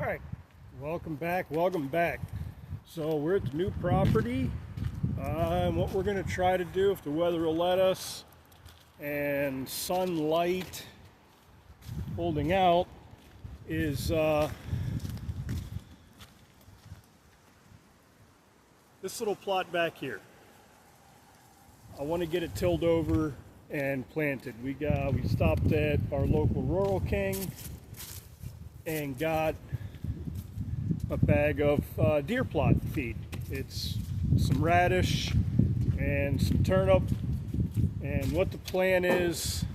Alright, welcome back, welcome back. So we're at the new property, and what we're going to try to do, if the weather will let us, and sunlight holding out, is this little plot back here. I want to get it tilled over and planted. We stopped at our local Rural King and got a bag of deer plot feed. It's some radish and some turnip, and what the plan is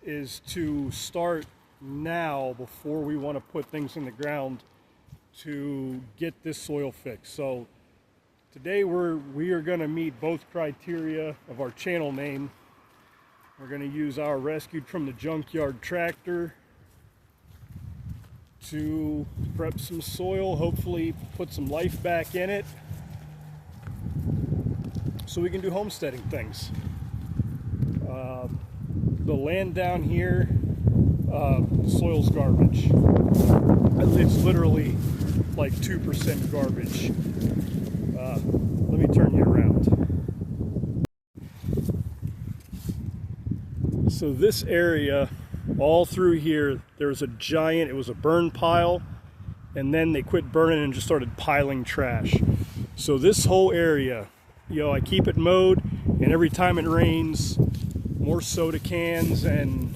to start now before we want to put things in the ground to get this soil fixed. So today we are going to meet both criteria of our channel name. We're going to use our rescued from the junkyard tractor to prep some soil, hopefully put some life back in it so we can do homesteading things. The land down here, the soil's garbage. It's literally like 2% garbage. Let me turn you around. So this area, all through here, there was it was a burn pile, and then they quit burning and just started piling trash. So this whole area, I keep it mowed, and every time it rains, more soda cans and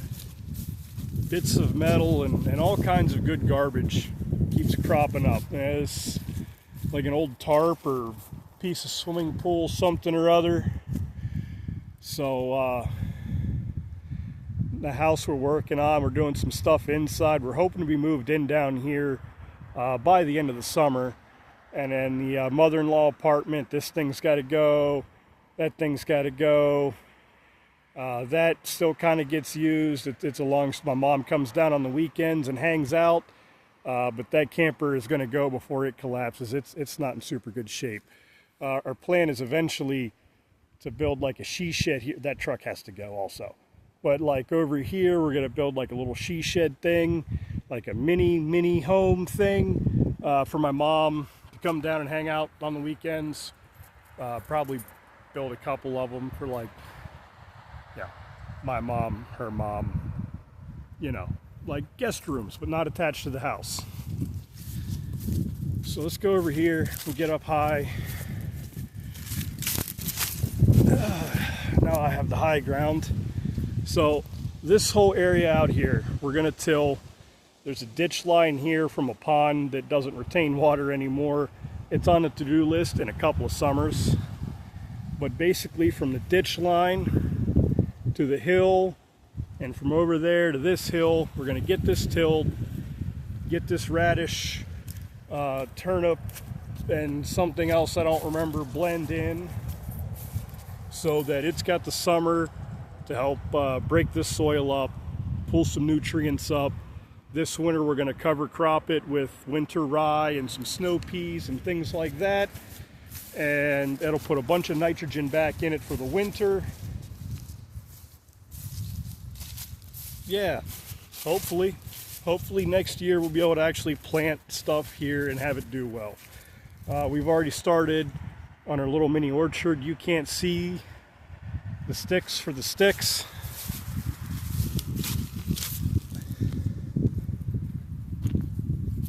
bits of metal and all kinds of good garbage keeps cropping up. It's like an old tarp or piece of swimming pool, something or other. So the house we're working on, we're doing some stuff inside. We're hoping to be moved in down here by the end of the summer. And then the mother-in-law apartment, this thing's got to go, that thing's got to go. That still kind of gets used. My mom comes down on the weekends and hangs out, but that camper is going to go before it collapses. It's not in super good shape. Our plan is eventually to build like a she shed here. That truck has to go also. But like over here, we're going to build like a little she shed thing, like a mini home thing for my mom to come down and hang out on the weekends. Probably build a couple of them for my mom, her mom, like guest rooms, but not attached to the house. So let's go over here. We'll get up high. Now I have the high ground. So this whole area out here, we're going to till. There's a ditch line here from a pond that doesn't retain water anymore. It's on the to-do list in a couple of summers. But basically from the ditch line to the hill, and from over there to this hill, we're going to get this tilled, get this radish, turnip, and something else I don't remember blend in so that it's got the summer to help break this soil up, pull some nutrients up. This winter we're going to cover crop it with winter rye and some snow peas and things like that, and it'll put a bunch of nitrogen back in it for the winter. Yeah, hopefully next year we'll be able to actually plant stuff here and have it do well. We've already started on our little mini orchard. You can't see the sticks for the sticks.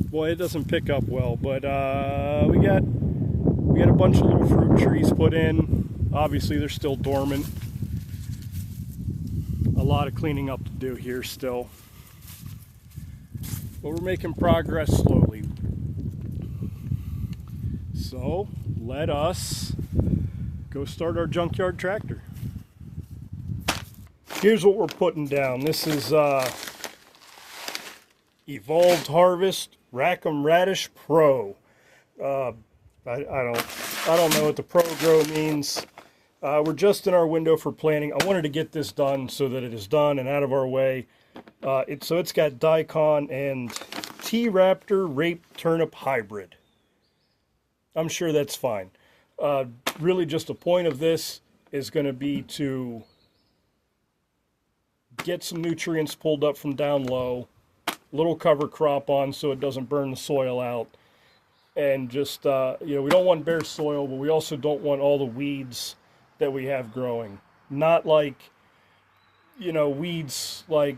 Boy, it doesn't pick up well, but we got a bunch of little fruit trees put in. Obviously they're still dormant. A lot of cleaning up to do here still, but we're making progress slowly. So let us go start our junkyard tractor. Here's what we're putting down. This is Evolved Harvest Rackham Radish Pro. I don't know what the Pro Grow means. We're just in our window for planting. I wanted to get this done so that it is done and out of our way. So it's got daikon and T-Raptor Rape Turnip Hybrid. I'm sure that's fine. Really just the point of this is going to be to get some nutrients pulled up from down low, little cover crop on so it doesn't burn the soil out. And just, you know, we don't want bare soil, but we also don't want all the weeds that we have growing. Not like, you know, weeds like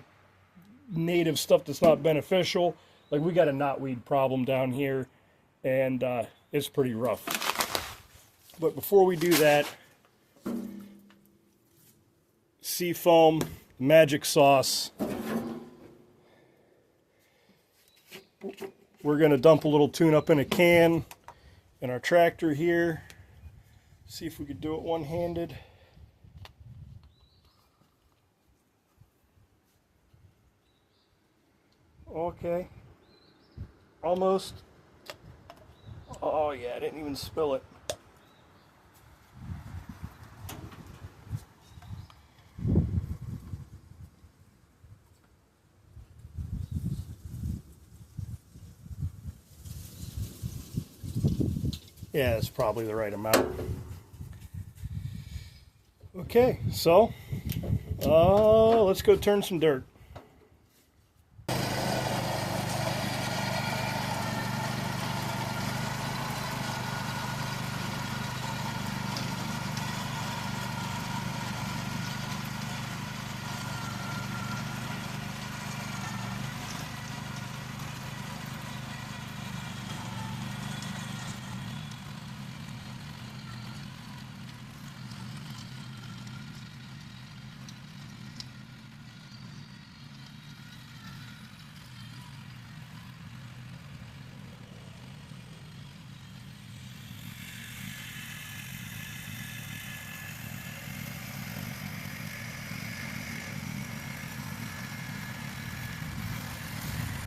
native stuff that's not beneficial. Like we got a knotweed problem down here, and it's pretty rough. But before we do that, Seafoam magic sauce. We're going to dump a little tune-up in a can in our tractor here. See if we could do it one-handed. Okay. Almost. Oh yeah, I didn't even spill it. Yeah, that's probably the right amount. Okay, so let's go turn some dirt.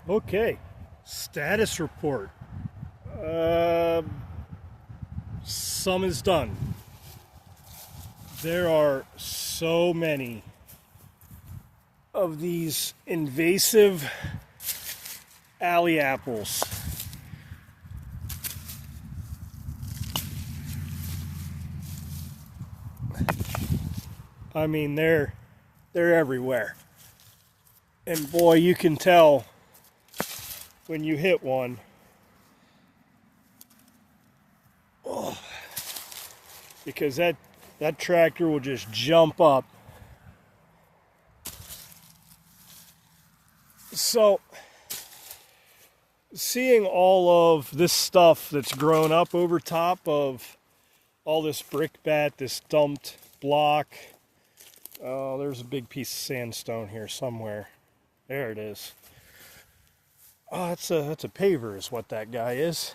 Okay, status report. Some is done. There are so many of these invasive alley apples. I mean, they're everywhere. And boy, you can tell when you hit one. Oh, because that tractor will just jump up. So seeing all of this stuff that's grown up over top of all this brickbat, this dumped block. Oh, there's a big piece of sandstone here somewhere. There it is. Oh, that's a paver is what that guy is.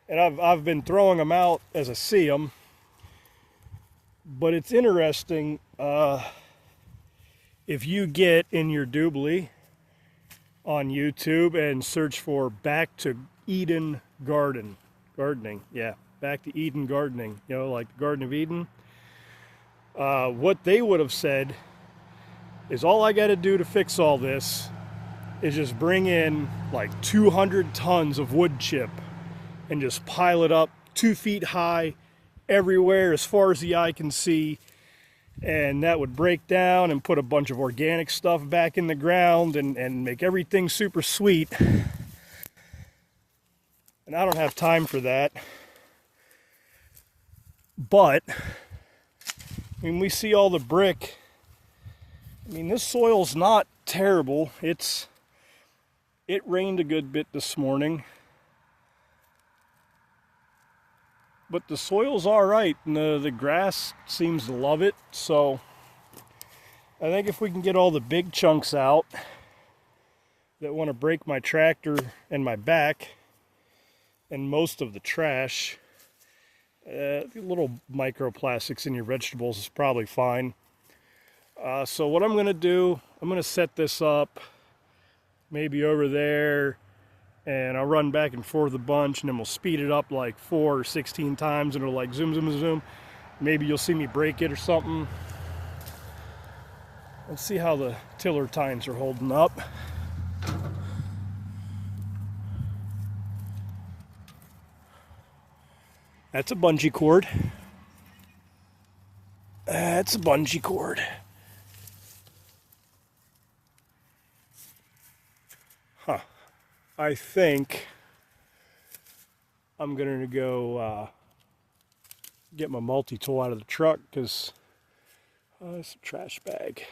And I've been throwing them out as I see them. But it's interesting, if you get in your doobly on YouTube and search for Back to Eden gardening, yeah, Back to Eden gardening, you know, like the Garden of Eden. What they would have said is all I got to do to fix all this is just bring in like 200 tons of wood chip and just pile it up 2 feet high everywhere as far as the eye can see, and that would break down and put a bunch of organic stuff back in the ground and make everything super sweet. And I don't have time for that. But when we see all the brick, I mean, this soil's not terrible. It rained a good bit this morning. But the soil's all right, and the grass seems to love it. So I think if we can get all the big chunks out that want to break my tractor and my back, and most of the trash, little microplastics in your vegetables is probably fine. So what I'm going to do, I'm going to set this up maybe over there, and I'll run back and forth a bunch, and then we'll speed it up like 4 or 16 times, and it'll like zoom, zoom, zoom. Maybe you'll see me break it or something. Let's see how the tiller tines are holding up. That's a bungee cord. That's a bungee cord. I think I'm gonna go get my multi-tool out of the truck because it's a trash bag.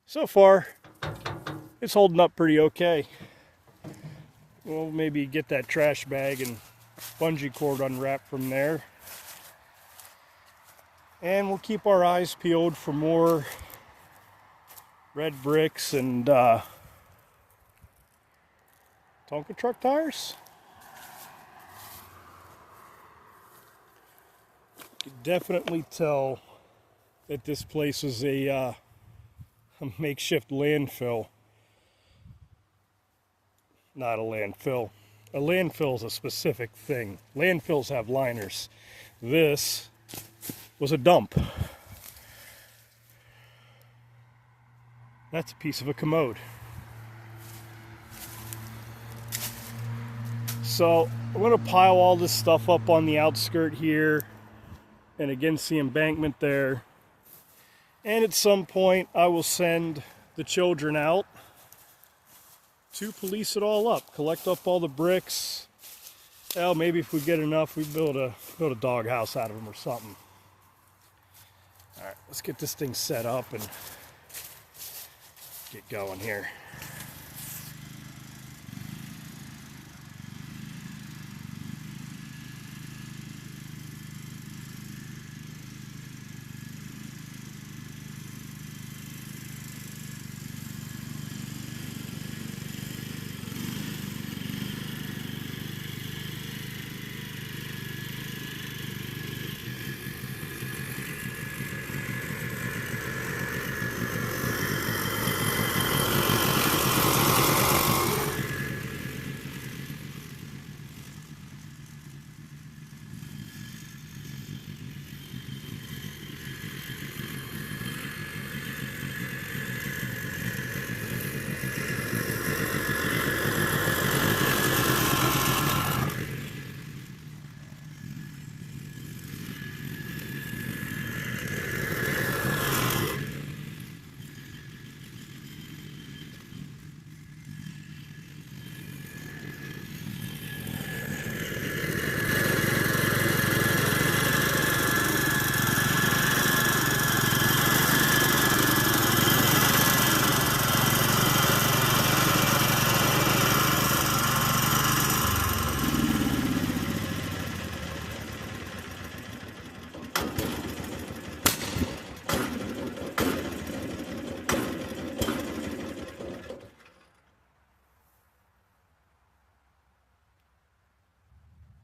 So far, it's holding up pretty okay. We'll maybe get that trash bag and bungee cord unwrapped from there. And we'll keep our eyes peeled for more red bricks and Tonka truck tires. You can definitely tell that this place is a makeshift landfill. Not a landfill. A landfill is a specific thing. Landfills have liners. This was a dump. That's a piece of a commode. So I'm going to pile all this stuff up on the outskirt here and against the embankment there. And at some point I will send the children out to police it all up, collect up all the bricks. Well, maybe if we get enough, we build a doghouse out of them or something. All right, let's get this thing set up and get going here.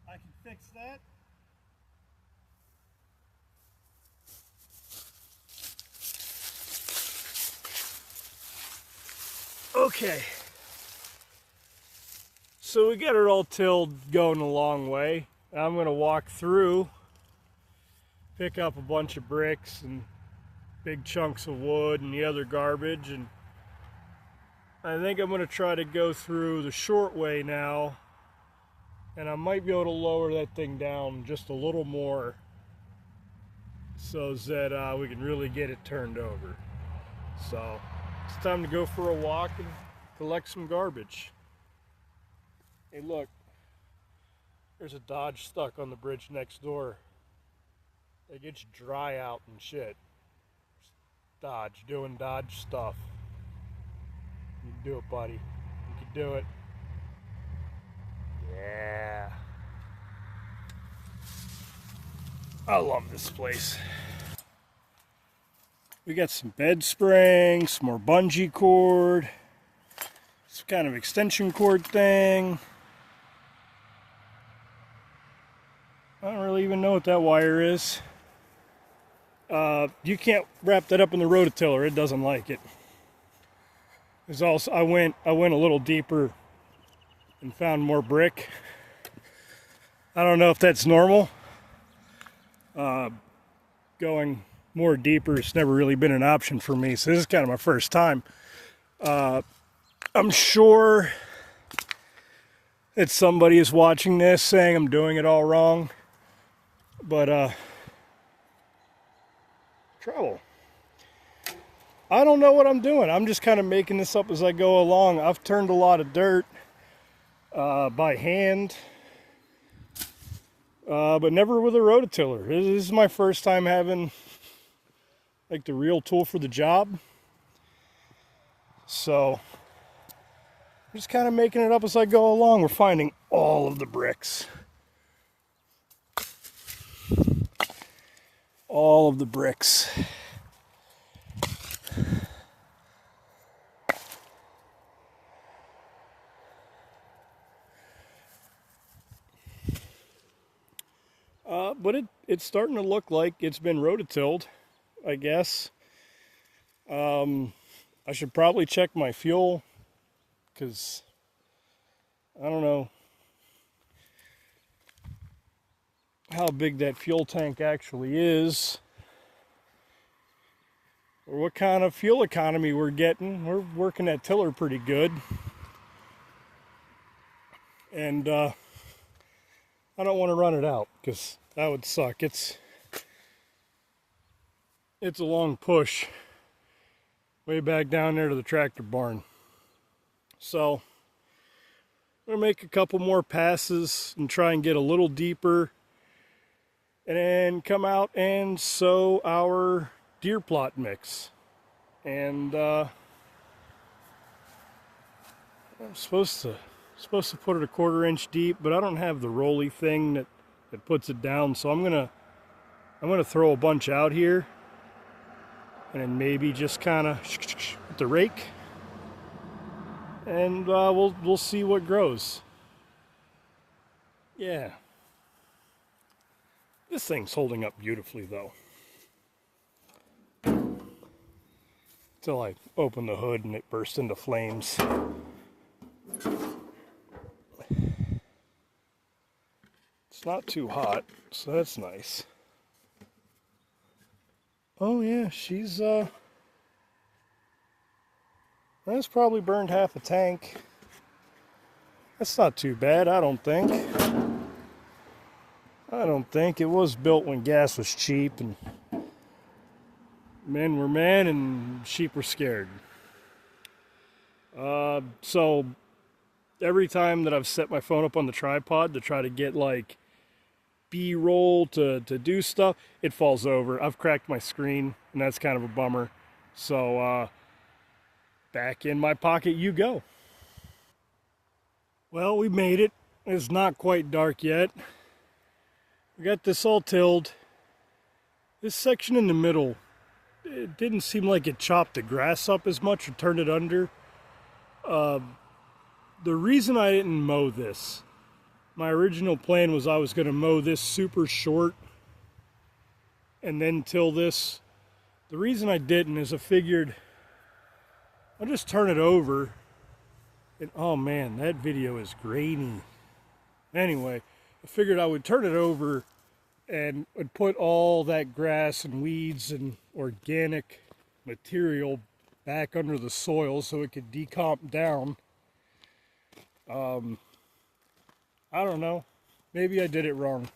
I can fix that. Okay. So we got it all tilled, going a long way. I'm going to walk through, pick up a bunch of bricks and big chunks of wood and the other garbage, and I think I'm going to try to go through the short way now. And I might be able to lower that thing down just a little more so that we can really get it turned over. So it's time to go for a walk and collect some garbage. Hey look, there's a Dodge stuck on the bridge next door. It gets dry out and shit. Dodge, doing Dodge stuff. You can do it, buddy. You can do it. Yeah. I love this place. We got some bed springs, some more bungee cord, some kind of extension cord thing. I don't really even know what that wire is. You can't wrap that up in the rototiller. It doesn't like it. There's also I went a little deeper and found more brick. I don't know if that's normal. Going more deeper has never really been an option for me, so this is kind of my first time. I'm sure that somebody is watching this saying I'm doing it all wrong, but trouble. I don't know what I'm doing. I'm just kind of making this up as I go along. I've turned a lot of dirt by hand, but never with a rototiller. This is my first time having like the real tool for the job. So I'm just kind of making it up as I go along. We're finding all of the bricks. All of the bricks. But it's starting to look like it's been rototilled, I guess. I should probably check my fuel, because I don't know how big that fuel tank actually is, or what kind of fuel economy we're getting. We're working that tiller pretty good. And I don't want to run it out, because that would suck. It's a long push way back down there to the tractor barn. So I'm going to make a couple more passes and try and get a little deeper, and then come out and sow our deer plot mix. And I'm supposed to put it a 1/4 inch deep, but I don't have the rolly thing that puts it down, so I'm gonna throw a bunch out here, and then maybe just kind of with the rake, and we'll see what grows. Yeah, this thing's holding up beautifully though. Till I opened the hood and it burst into flames. It's not too hot, so that's nice. Oh yeah, she's that's probably burned half a tank. That's not too bad, I don't think. It was built when gas was cheap and men were men and sheep were scared. So every time that I've set my phone up on the tripod to try to get like B-roll to do stuff, it falls over. I've cracked my screen, and that's kind of a bummer. So back in my pocket you go. Well, we made it. It's not quite dark yet. We got this all tilled. This section in the middle, it didn't seem like it chopped the grass up as much or turned it under. The reason I didn't mow this, my original plan was I was going to mow this super short and then till this. The reason I didn't is I figured I'll just turn it over. And oh man, that video is grainy. Anyway, I figured I would turn it over and would put all that grass and weeds and organic material back under the soil so it could decomp down. I don't know. Maybe I did it wrong.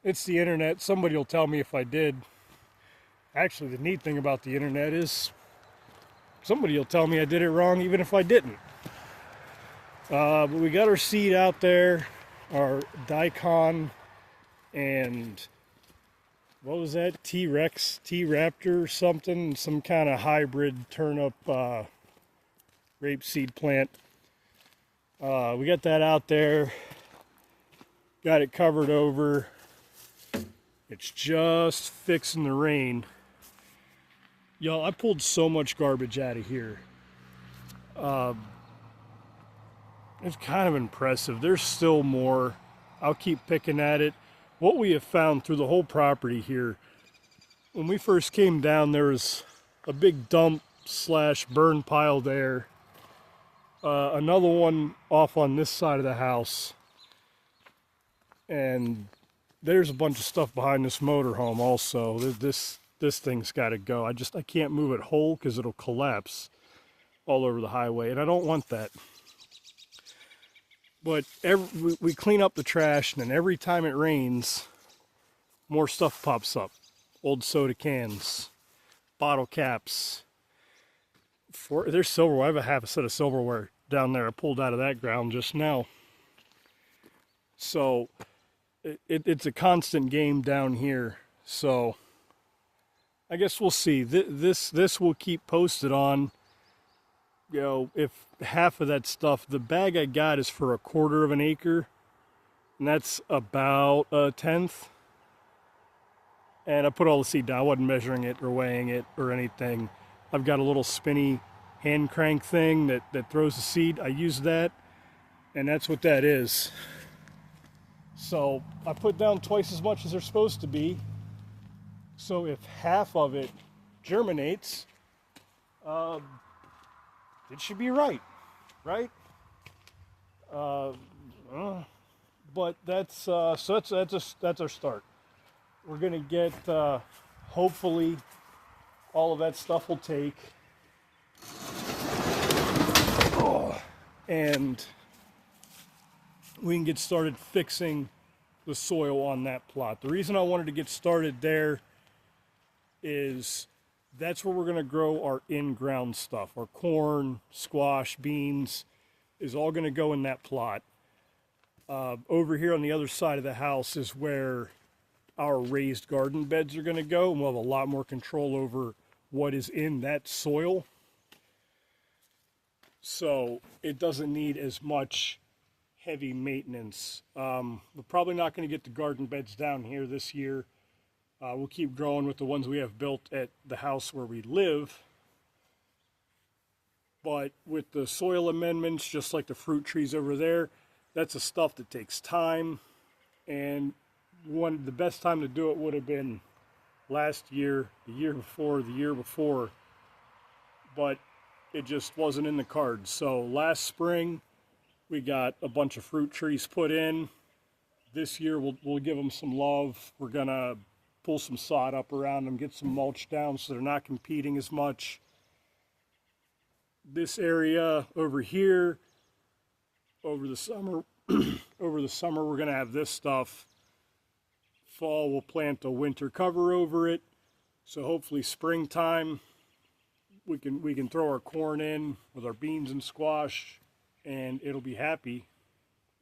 It's the internet. Somebody will tell me if I did. Actually, the neat thing about the internet is somebody will tell me I did it wrong even if I didn't. But we got our seed out there, our daikon, and what was that? T-Rex, T-Raptor or something, some kind of hybrid turnip rapeseed plant. We got that out there, got it covered over. It's just fixing the rain. Y'all, I pulled so much garbage out of here. It's kind of impressive. There's still more. I'll keep picking at it. What we have found through the whole property here, when we first came down, there was a big dump / burn pile there. Another one off on this side of the house. And there's a bunch of stuff behind this motorhome also. This thing's got to go. I can't move it whole because it'll collapse all over the highway, and I don't want that. But we clean up the trash, and then every time it rains, more stuff pops up. Old soda cans, bottle caps, There's silverware. I have a half a set of silverware down there. I pulled out of that ground just now. So it's a constant game down here. So I guess we'll see. This will keep posted on. You know, if half of that stuff, the bag I got is for 1/4 of an acre, and that's about 1/10. And I put all the seed down. I wasn't measuring it or weighing it or anything. I've got a little spinny hand crank thing that throws the seed. I use that, and that's what that is. So I put down twice as much as they're supposed to be. So if half of it germinates, it should be right? But that's that's our start. We're gonna get hopefully all of that stuff will take, and we can get started fixing the soil on that plot. The reason I wanted to get started there is that's where we're going to grow our in-ground stuff. Our corn, squash, beans is all going to go in that plot. Over here on the other side of the house is where our raised garden beds are going to go, and we'll have a lot more control over what is in that soil. So it doesn't need as much heavy maintenance. We're probably not going to get the garden beds down here this year. We'll keep growing with the ones we have built at the house where we live. But with the soil amendments, just like the fruit trees over there, that's the stuff that takes time. And the best time to do it would have been last year, the year before. But it just wasn't in the cards. So last spring, we got a bunch of fruit trees put in. This year, we'll give them some love. We're going to pull some sod up around them, get some mulch down so they're not competing as much. This area over here, over the summer, we're going to have this stuff. Fall, we'll plant a winter cover over it. So hopefully springtime, we can throw our corn in with our beans and squash, and it'll be happy.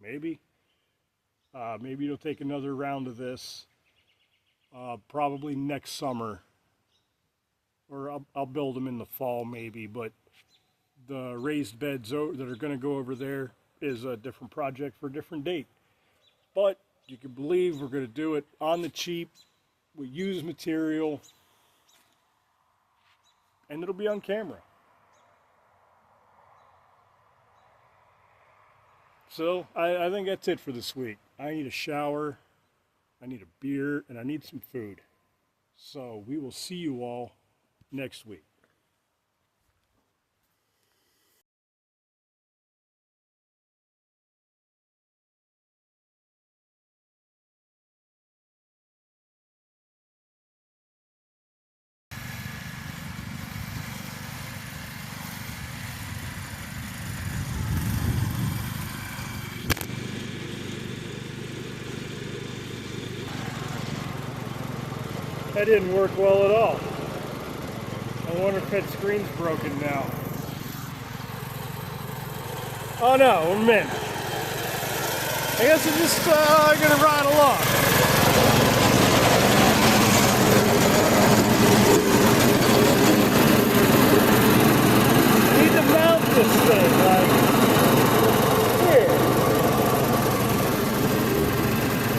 Maybe it'll take another round of this. Probably next summer, or I'll build them in the fall maybe, but the raised beds that are going to go over there is a different project for a different date. But you can believe we're going to do it on the cheap. We use material, and it'll be on camera. So I think that's it for this week. I need a shower, I need a beer, and I need some food. So we will see you all next week. That didn't work well at all. I wonder if that screen's broken now. Oh no, we're mint. I guess I'm just gonna ride along.